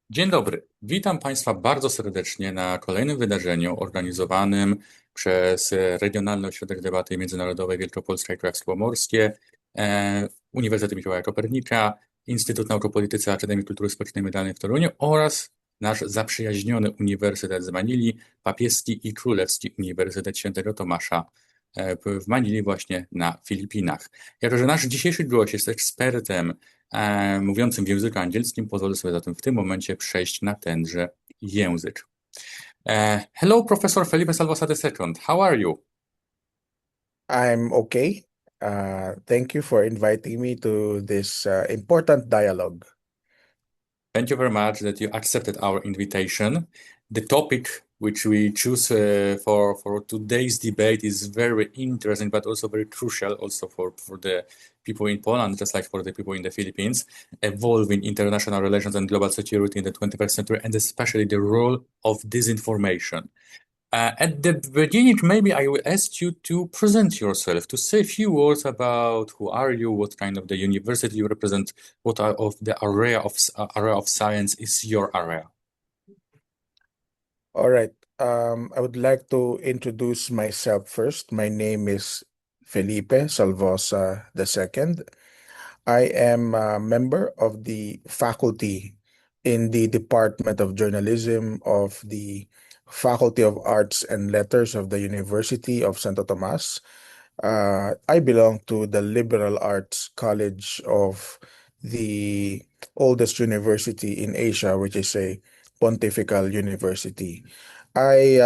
Dzień dobry. Witam Państwa bardzo serdecznie na kolejnym wydarzeniu organizowanym przez Regionalny Ośrodek Debaty Międzynarodowej Wielkopolska i Kujawsko-Pomorskie, Uniwersytet Mikołaja Kopernika, Instytut Nauk o Polityce Akademii Kultury Społecznej i Medialnej w Toruniu oraz nasz zaprzyjaźniony Uniwersytet z Manili, Papieski i Królewski Uniwersytet Świętego Tomasza w Manili właśnie na Filipinach. Jako że nasz dzisiejszy gość jest ekspertem mówiącym w języku angielskim, pozwolę sobie zatem w tym momencie przejść na tenże język. Hello, Professor Felipe Salvosa II. How are you? I'm okay. Thank you for inviting me to this important dialogue. Thank you very much that you accepted our invitation. The topic which we choose for today's debate is very interesting, but also very crucial also for the people in Poland, just like for the people in the Philippines, evolving international relations and global security in the 21st century, and especially the role of disinformation. At the beginning, maybe I will ask you to present yourself, to say a few words about who are you, what kind of the university you represent, what are of the area of science is your area. All right. I would like to introduce myself first. My name is Felipe Salvosa II. I am a member of the faculty in the Department of Journalism of the Faculty of Arts and Letters of the University of Santo Tomas. I belong to the Liberal Arts College of the oldest university in Asia, which is a Pontifical University. I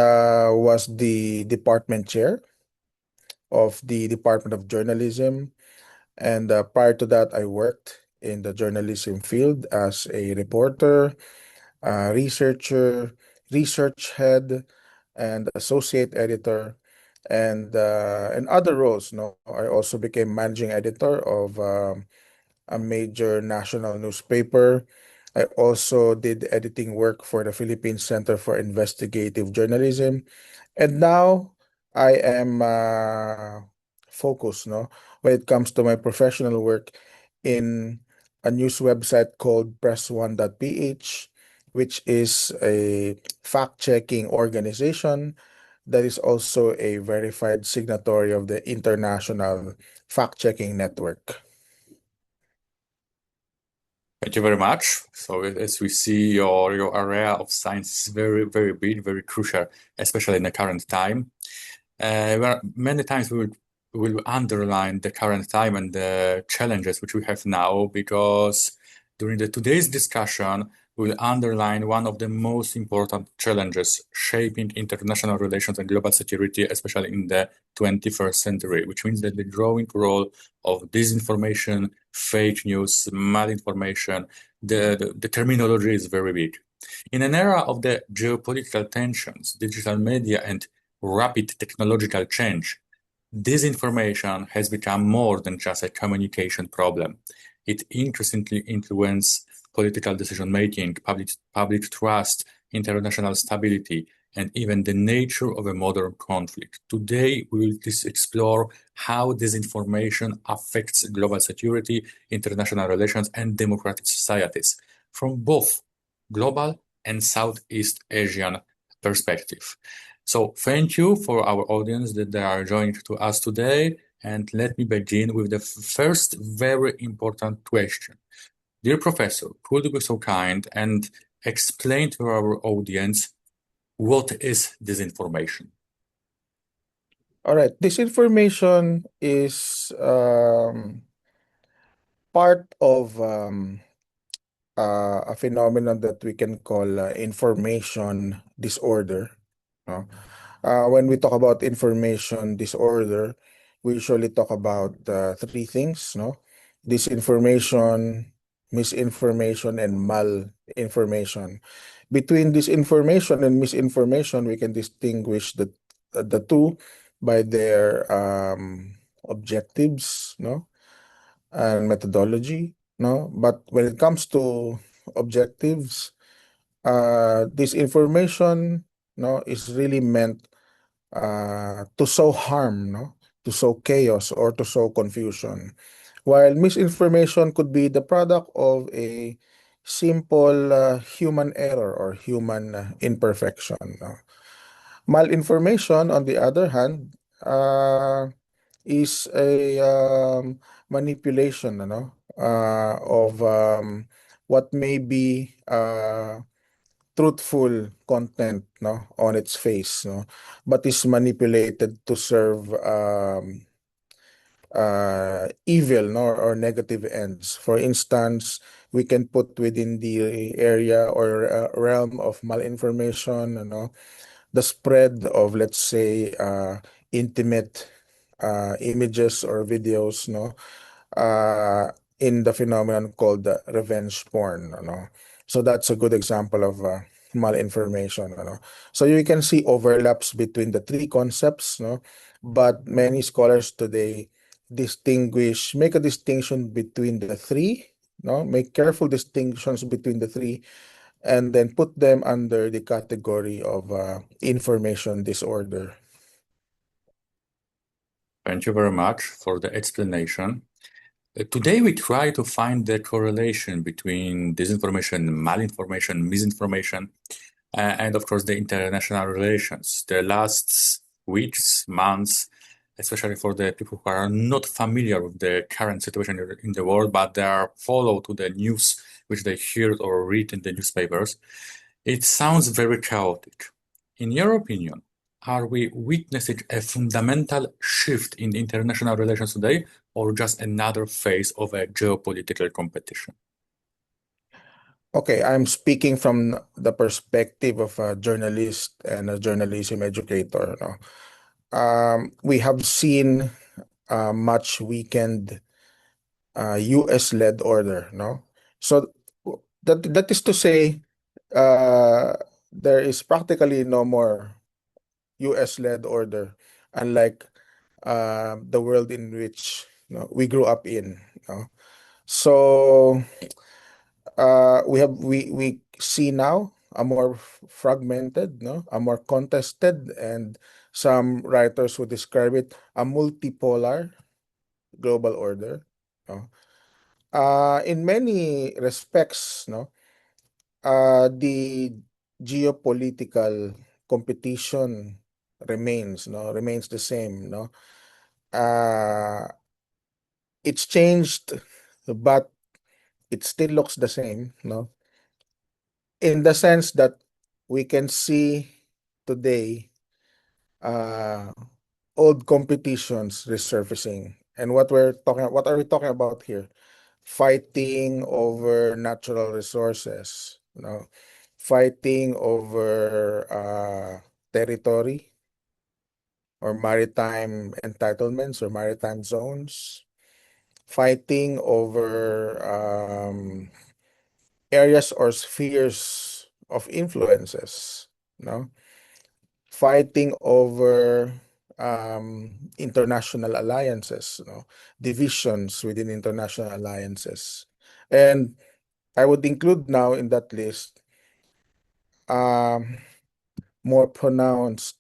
was the department chair of the Department of Journalism, and prior to that, I worked in the journalism field as a reporter, researcher, research head, and associate editor, and other roles. No, I also became managing editor of a major national newspaper. I also did editing work for the Philippine Center for Investigative Journalism, and now I am focused, no, when it comes to my professional work in a news website called press1.ph, which is a fact-checking organization that is also a verified signatory of the International Fact-Checking Network. Thank you very much. So as we see, your area of science is very, very big, very crucial, especially in the current time. Many times we will underline the current time and the challenges which we have now, because during today's discussion, we'll underline one of the most important challenges shaping international relations and global security, especially in the 21st century, which means that the growing role of disinformation, fake news, malinformation, the terminology is very big. In an era of the geopolitical tensions, digital media, and rapid technological change, disinformation has become more than just a communication problem. It increasingly influences political decision-making, public trust, international stability, and even the nature of a modern conflict. Today, we will explore how disinformation affects global security, international relations, and democratic societies from both global and Southeast Asian perspective. So thank you for our audience that they are joining to us today. And let me begin with the first very important question. Dear Professor, could you be so kind and explain to our audience what is disinformation? All right, disinformation is part of a phenomenon that we can call information disorder. No? When we talk about information disorder, we usually talk about three things, no? Disinformation, misinformation, and malinformation. Between disinformation and misinformation, we can distinguish the two by their objectives, no, and methodology, no. But when it comes to objectives, this information, no, is really meant to sow harm, no, to sow chaos or to sow confusion. While misinformation could be the product of a simple human error or human imperfection. No? Malinformation, on the other hand, is a manipulation, of what may be truthful content, no, on its face, no, but is manipulated to serve evil, no, or negative ends. For instance, we can put within the area or realm of malinformation, the spread of, let's say, intimate images or videos, no, uh, in the phenomenon called revenge porn, So that's a good example of malinformation, So you can see overlaps between the three concepts, no, but many scholars today make a distinction between the three, no, make careful distinctions between the three, and then put them under the category of information disorder. Thank you very much for the explanation. Today, we try to find the correlation between disinformation, malinformation, misinformation, and of course, the international relations. The last weeks, months, especially for the people who are not familiar with the current situation in the world, but they are follow to the news which they hear or read in the newspapers, it sounds very chaotic. In your opinion, are we witnessing a fundamental shift in international relations today, or just another phase of a geopolitical competition? Okay, I'm speaking from the perspective of a journalist and a journalism educator. No? We have seen much weakened US-led order. No, so that is to say, uh, there is practically no more US-led order, unlike the world in which we grew up in. No? So we see now a more fragmented, no, a more contested, and some writers would describe it a multipolar global order. No? In many respects, no, the geopolitical competition remains the same. No, uh, it's changed, but it still looks the same. No, in the sense that we can see today uh, old competitions resurfacing. And what are we talking about here? Fighting over natural resources, fighting over territory or maritime entitlements or maritime zones, fighting over areas or spheres of influences, no? Fighting over international alliances, divisions within international alliances. And I would include now in that list um, more pronounced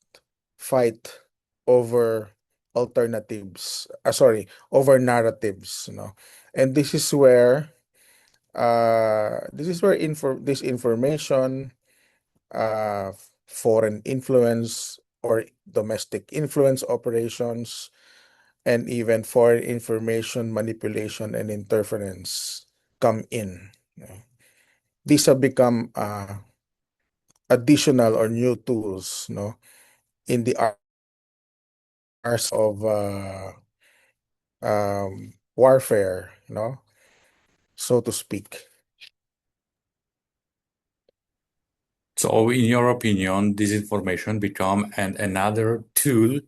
fight over over narratives, And this is where this information, uh, foreign influence or domestic influence operations, and even foreign information manipulation and interference come in. These have become additional or new tools, in the arts of warfare, so to speak. So, in your opinion, disinformation become another tool,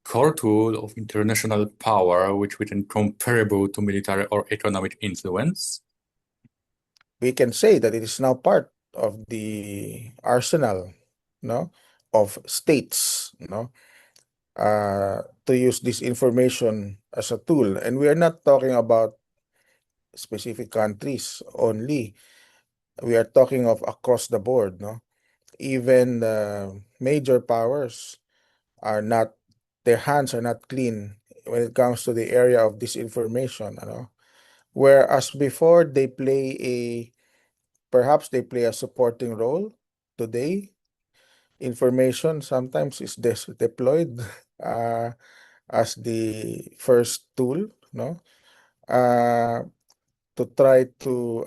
core tool of international power, which we can comparable to military or economic influence? We can say that it is now part of the arsenal, no, of states, to use this information as a tool. And we are not talking about specific countries only. We are talking of across the board, Even the major powers are not, their hands are not clean when it comes to the area of disinformation, Whereas before they play perhaps they play a supporting role today. Information sometimes is deployed uh, as the first tool, no? Uh, to try to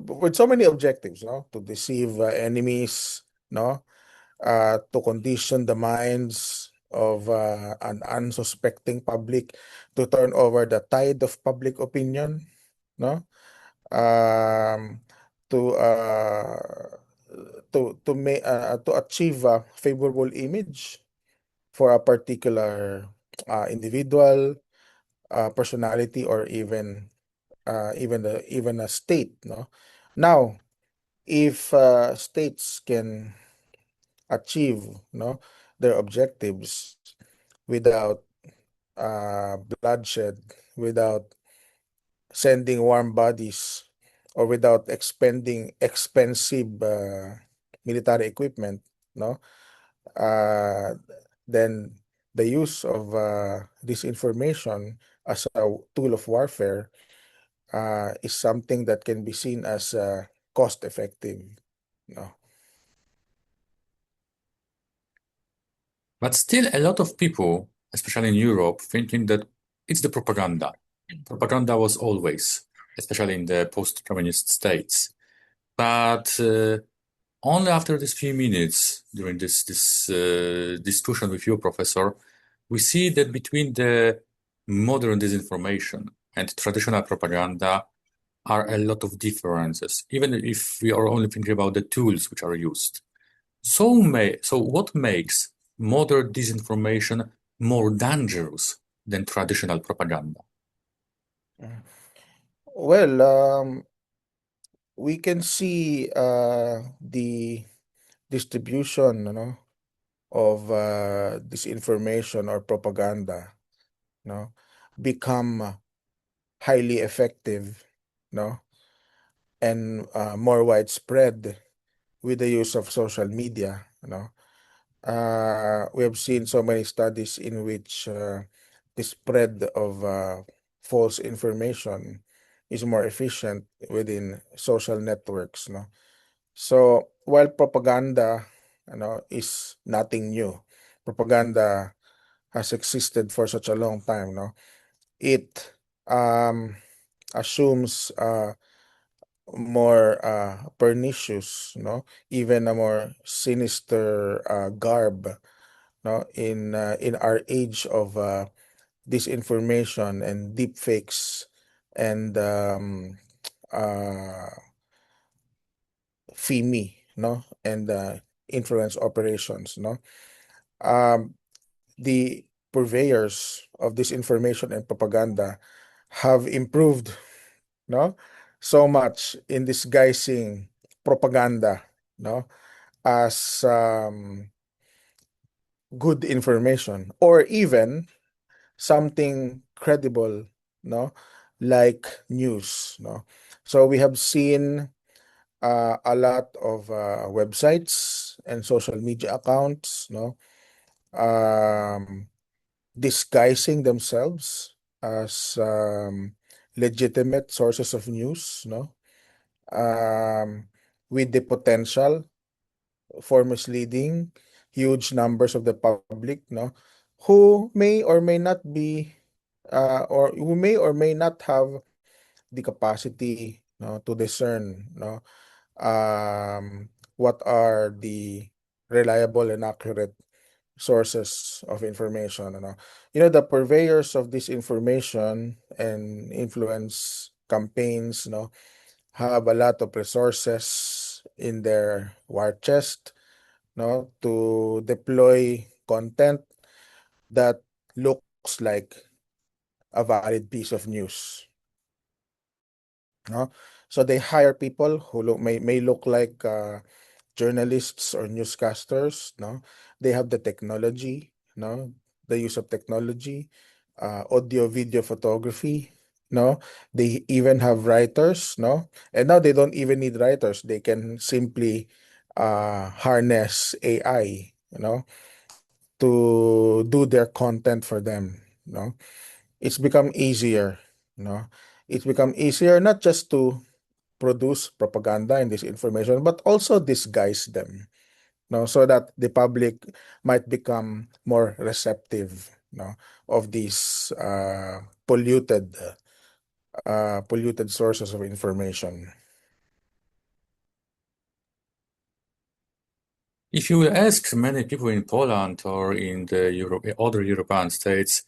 with so many objectives, no? To deceive enemies, no? To condition the minds of an unsuspecting public, to turn over the tide of public opinion, no? Um, to to achieve a favorable image for a particular individual, personality, or even a state, no? Now, if states can achieve, no, their objectives without bloodshed, without sending warm bodies, or without expending expensive military equipment, no, uh, then the use of disinformation as a tool of warfare is something that can be seen as cost effective, no. But still, a lot of people, especially in Europe, thinking that it's the propaganda. Propaganda was always, especially in the post-communist states. But only after these few minutes during this discussion with you, Professor, we see that between the modern disinformation and traditional propaganda are a lot of differences, even if we are only thinking about the tools which are used. So what makes modern disinformation more dangerous than traditional propaganda? Well, we can see the distribution, of disinformation or propaganda, become highly effective, no, and more widespread with the use of social media. We have seen so many studies in which the spread of false information is more efficient within social networks. No, so while propaganda, is nothing new, propaganda has existed for such a long time. No, it um, assumes more pernicious, even a more sinister garb, in our age of disinformation and deep fakes and uh, FIMI, and influence operations, Um, the purveyors of disinformation and propaganda have improved, no, so much in disguising propaganda, no, as good information, or even something credible, no, like news, no. So we have seen a lot of websites and social media accounts, um, disguising themselves as legitimate sources of news, um, with the potential for misleading huge numbers of the public, who may or may not be, or who may or may not have the capacity, to discern, what are the reliable and accurate sources of information. The purveyors of this information and influence campaigns, have a lot of resources in their war chest, to deploy content that looks like a valid piece of news. No? So they hire people who may look like journalists or newscasters. No, they have the technology. No, the use of technology, audio, video, photography. No, they even have writers. No, and now they don't even need writers. They can simply harness AI. To do their content for them. It's become easier. No, it's become easier not just to produce propaganda and disinformation, but also disguise them, no, so that the public might become more receptive, no, of these polluted sources of information. If you will ask many people in Poland or in the other European states,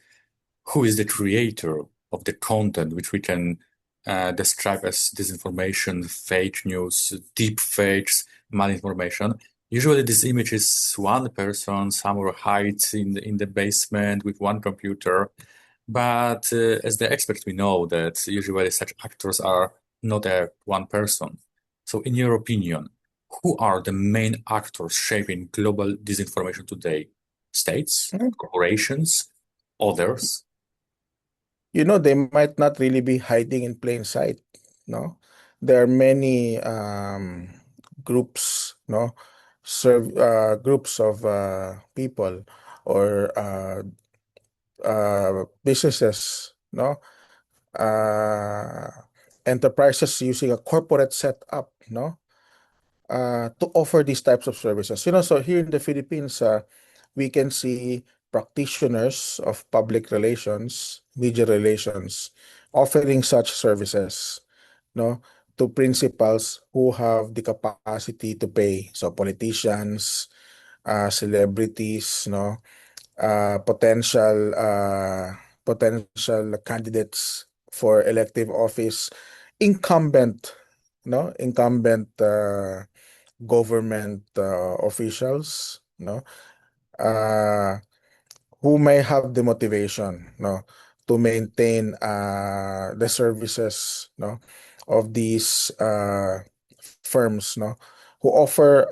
who is the creator of the content which we can describe as disinformation, fake news, deep fakes, malinformation. Usually this image is one person somewhere hides in the basement with one computer. But as the experts, we know that usually such actors are not one person. So in your opinion, who are the main actors shaping global disinformation today? States, corporations, others? They might not really be hiding in plain sight, no? There are many groups, no? Groups of people or businesses, no? Uh, Enterprises using a corporate setup, no? To offer these types of services. So here in the Philippines, we can see practitioners of public relations, media relations, offering such services, no, to principals who have the capacity to pay. So politicians, celebrities, no, potential candidates for elective office, incumbent, no, incumbent government officials, no, uh, who may have the motivation, no, to maintain the services, no, of these firms, no, who offer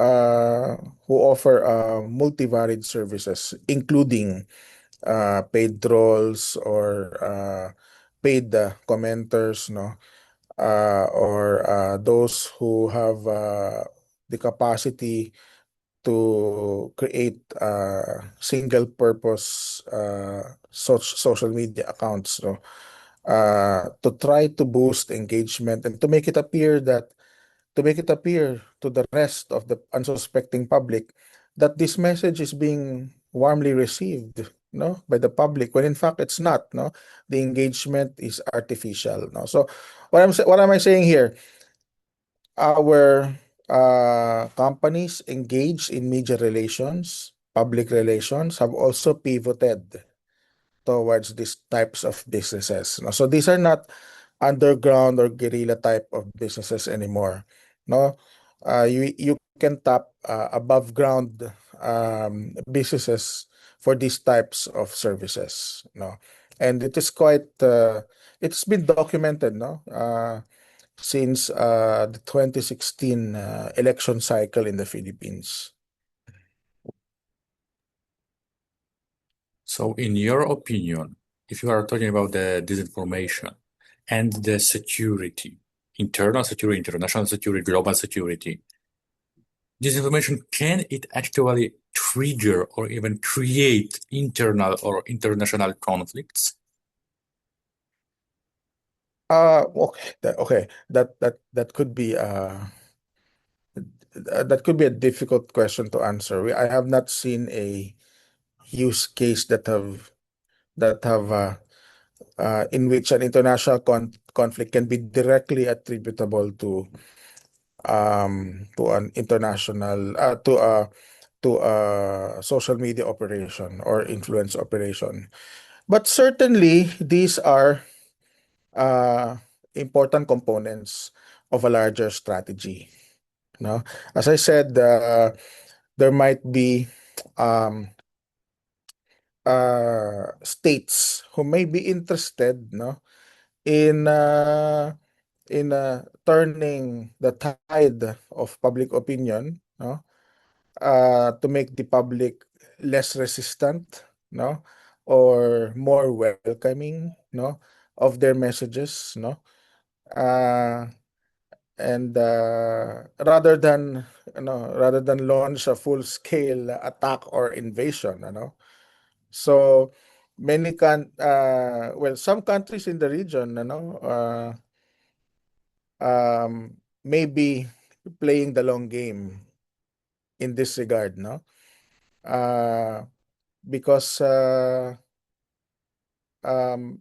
multivaried services, including paid trolls or paid commenters, no, or those who have the capacity to create single purpose social media accounts, no, to try to boost engagement and to make it appear to the rest of the unsuspecting public that this message is being warmly received, no, by the public, when in fact it's not, no. The engagement is artificial, no. So what am I saying here? Our companies engaged in media relations, public relations, have also pivoted towards these types of businesses, no? So these are not underground or guerrilla type of businesses anymore, no. You can tap above ground businesses for these types of services, no. And it's been documented, no, since the 2016 election cycle in the Philippines. So, in your opinion, if you are talking about the disinformation and the security, internal security, international security, global security, disinformation, can it actually trigger or even create internal or international conflicts? Okay, that could be a difficult question to answer. I have not seen a use case that have in which an international conflict can be directly attributable to an international to a social media operation or influence operation. But certainly these are uh, important components of a larger strategy. No, as I said, there might be um, states who may be interested, no, in turning the tide of public opinion, no, to make the public less resistant, no, or more welcoming, no, of their messages, no, uh, and rather than launch a full-scale attack or invasion, so some countries in the region, um, maybe playing the long game in this regard, no? Uh, because um,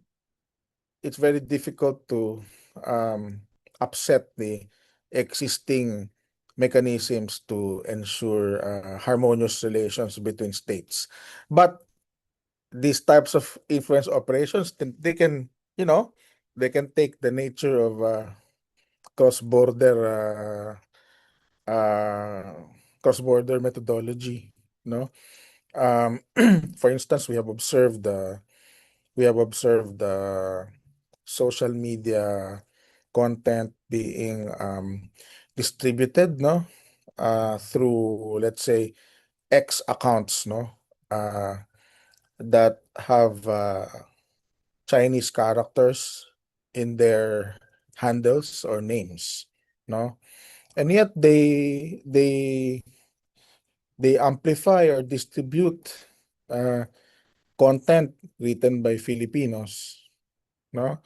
it's very difficult to um, upset the existing mechanisms to ensure harmonious relations between states. But these types of influence operations, they can, you know, they can take the nature of cross-border uh, cross-border methodology, no? For instance, we have observed social media content being distributed, no, through, let's say, X accounts, no, uh, that have Chinese characters in their handles or names, no, and yet they amplify or distribute uh, content written by Filipinos, no.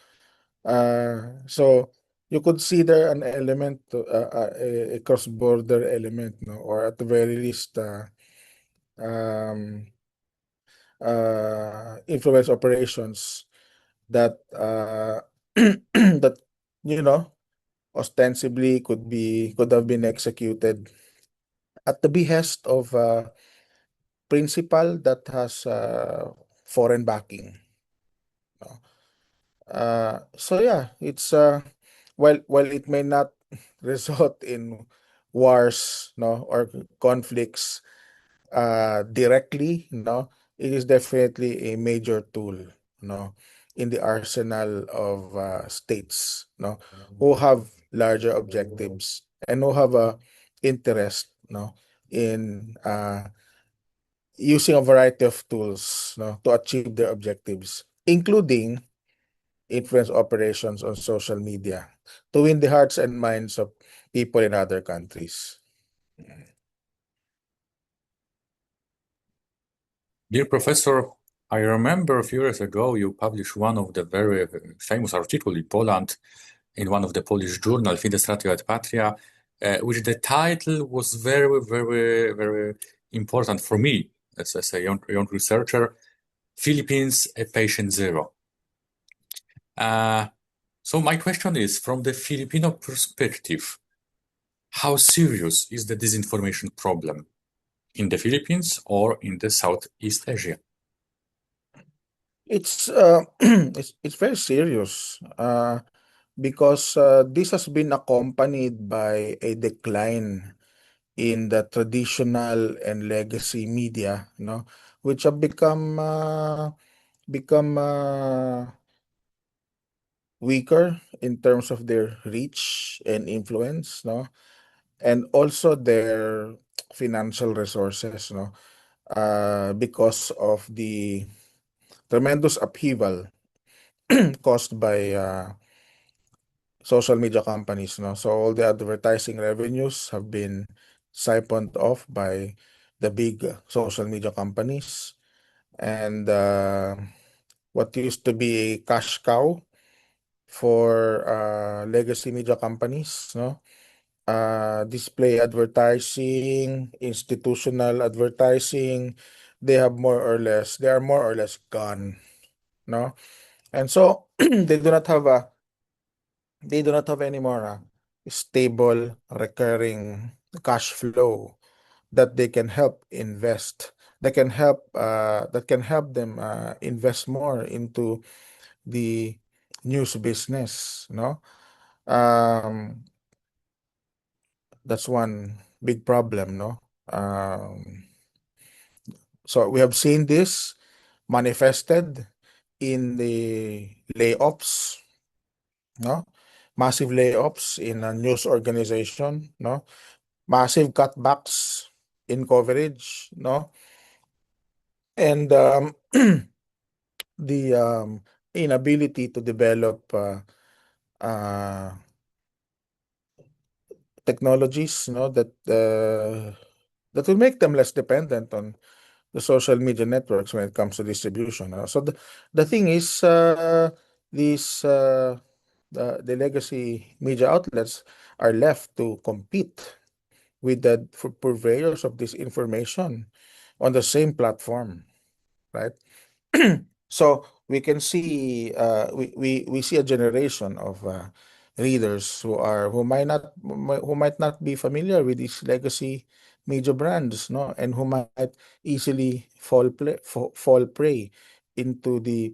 So you could see there an element, a cross-border element, no, or at the very least, um, influence operations that that you know ostensibly could have been executed at the behest of principal that has foreign backing. No? So yeah, it's while it may not result in wars, no, or conflicts directly, no, it is definitely a major tool, no, in the arsenal of states, no, who have larger objectives and who have a interest, no, in using a variety of tools, no, to achieve their objectives, including influence operations on social media to win the hearts and minds of people in other countries. Dear Professor, I remember a few years ago you published one of the very famous articles in Poland in one of the Polish journal, Fides Ratio et Patria, which the title was very, very, very important for me as a young researcher, Philippines, a patient zero. So my question is, from the Filipino perspective, how serious is the disinformation problem in the Philippines or in the Southeast Asia? It's it's very serious because this has been accompanied by a decline in the traditional and legacy media, no, which have become weaker in terms of their reach and influence, no, and also their financial resources, no, because of the tremendous upheaval caused by social media companies, no? So all the advertising revenues have been siphoned off by the big social media companies, and what used to be a cash cow for legacy media companies, no? Display advertising, institutional advertising, they are more or less gone, no? And so they do not have any more stable recurring cash flow that they can help invest that can help them invest more into the news business, no. um that's one big problem, no. So we have seen this manifested in the layoffs, no, massive layoffs in a news organization, no, massive cutbacks in coverage, no, and the inability to develop uh, technologies, no, that will make them less dependent on the social media networks when it comes to distribution. So the thing is, these The legacy media outlets are left to compete with the purveyors of this information on the same platform, right? So we can see we see a generation of readers who might not be familiar with these legacy media brands, no, and who might easily fall prey into the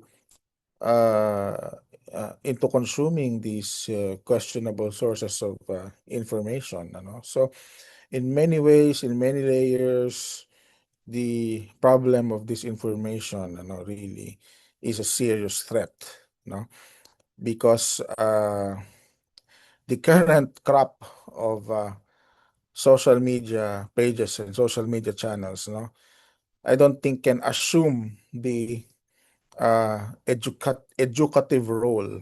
into consuming these questionable sources of information, So in many ways, in many layers, the problem of disinformation, really is a serious threat, no? Because the current crop of social media pages and social media channels, no, I don't think can assume the educative role,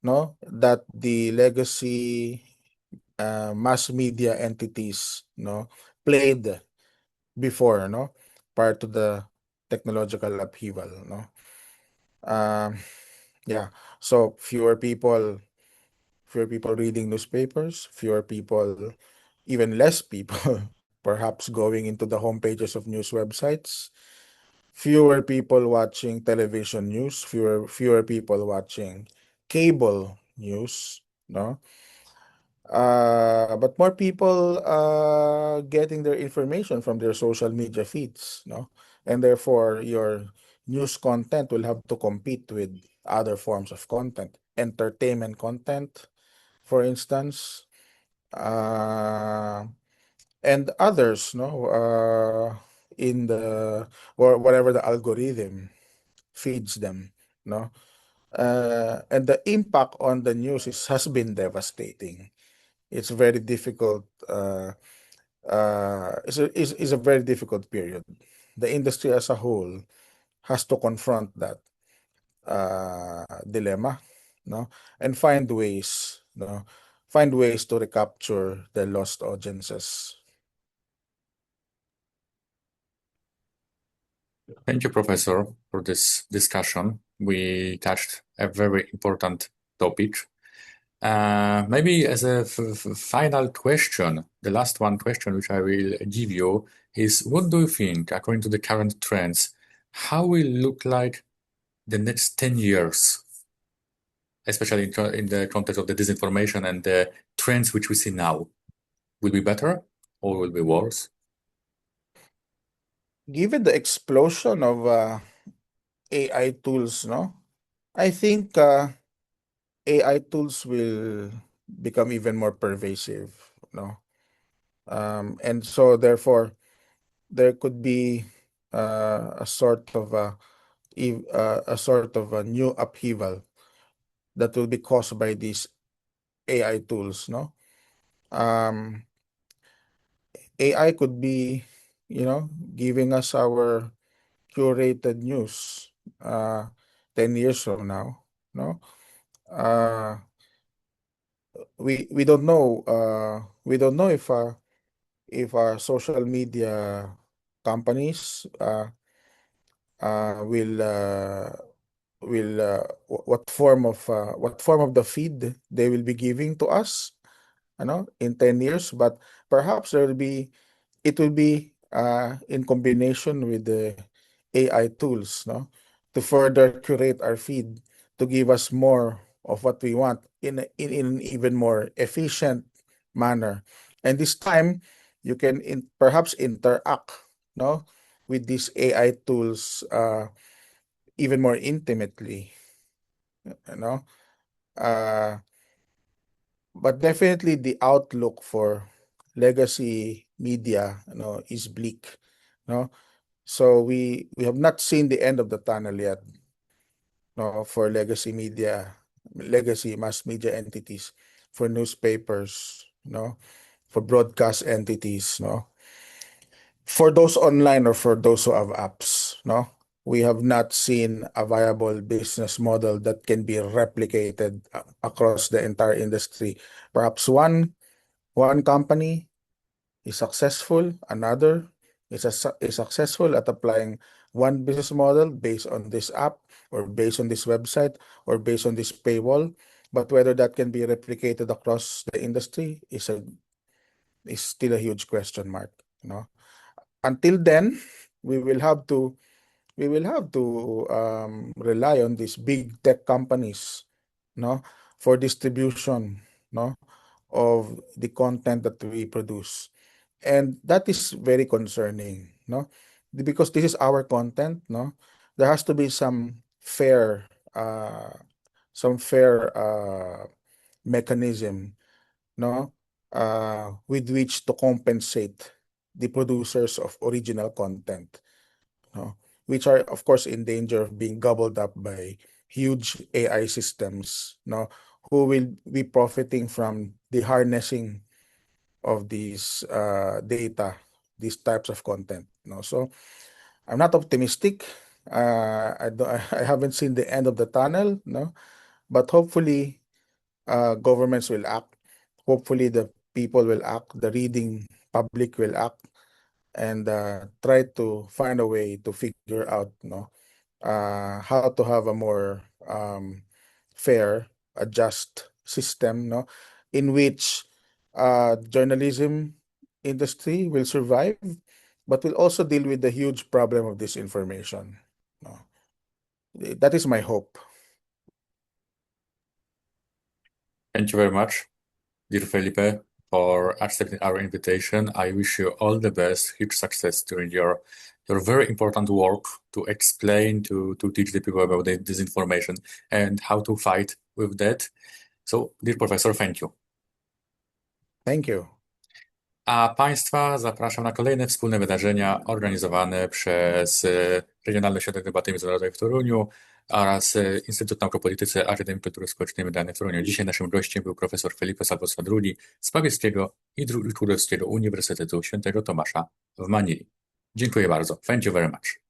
no, that the legacy mass media entities, no, played before, no, prior to the technological upheaval, no. Um, yeah, so fewer people reading newspapers, fewer people, even less people, perhaps going into the homepages of news websites, fewer people watching television news, fewer people watching cable news, no. But more people getting their information from their social media feeds, no? And therefore your news content will have to compete with other forms of content, entertainment content, for instance, uh, and others, no, in the or whatever the algorithm feeds them, no. And the impact on the news has been devastating. It's very difficult. Is a very difficult period. The industry as a whole has to confront that dilemma, no, and find ways to recapture the lost audiences. Thank you, Professor, for this discussion. We touched a very important topic. Maybe as a final question, the last one question which I will give you is, what do you think, according to the current trends, how will look like the next 10 years, especially in the context of the disinformation and the trends which we see now? Will be better or will be worse? Given the explosion of AI tools, no, I think AI tools will become even more pervasive, no, and so therefore there could be a sort of a sort of a new upheaval that will be caused by these AI tools, no? Um, AI could be, giving us our curated news 10 years from now, no? Uh, we don't know if our social media companies will what form of the feed they will be giving to us, in 10 years. But perhaps it will be in combination with the AI tools, no, to further curate our feed to give us more of what we want in an even more efficient manner. And this time you can perhaps interact, no, with these AI tools even more intimately, you know. Uh, but definitely the outlook for legacy media, is bleak, no. So we have not seen the end of the tunnel yet, no, for legacy mass media entities, for newspapers, no, for broadcast entities, no, for those online or for those who have apps, no. We have not seen a viable business model that can be replicated across the entire industry. Perhaps one company is successful, another is successful at applying one business model based on this app or based on this website or based on this paywall, but whether that can be replicated across the industry is still a huge question mark. Until then, we will have to rely on these big tech companies, no, for distribution, no, of the content that we produce, and that is very concerning, no, because this is our content, no. There has to be uh, some fair mechanism, no, with which to compensate the producers of original content, no, which are of course in danger of being gobbled up by huge AI systems, no, who will be profiting from the harnessing of these data, these types of content. No, so I'm not optimistic. I haven't seen the end of the tunnel. No, but hopefully governments will act. Hopefully the people will act. The reading public will act and try to find a way to figure out, no, how to have a more fair, a just system, no, in which journalism industry will survive, but will also deal with the huge problem of disinformation. No. That is my hope. Thank you very much, dear Felipe, for accepting our invitation. I wish you all the best, huge success during your very important work to explain, to teach the people about the disinformation and how to fight with that. So, dear professor, thank you. Thank you. A Państwa zapraszam na kolejne wspólne wydarzenia organizowane przez Regionalny Ośrodek Debaty Międzynarodowej w Toruniu oraz Instytut Nauk o Polityce Akademii Kultury Społecznej i Medialnej w Toruniu. Dzisiaj naszym gościem był profesor Felipe Salvosa Drulli z Pawełskiego i Królewskiego Uniwersytetu Świętego Tomasza w Manili. Dziękuję bardzo. Thank you very much.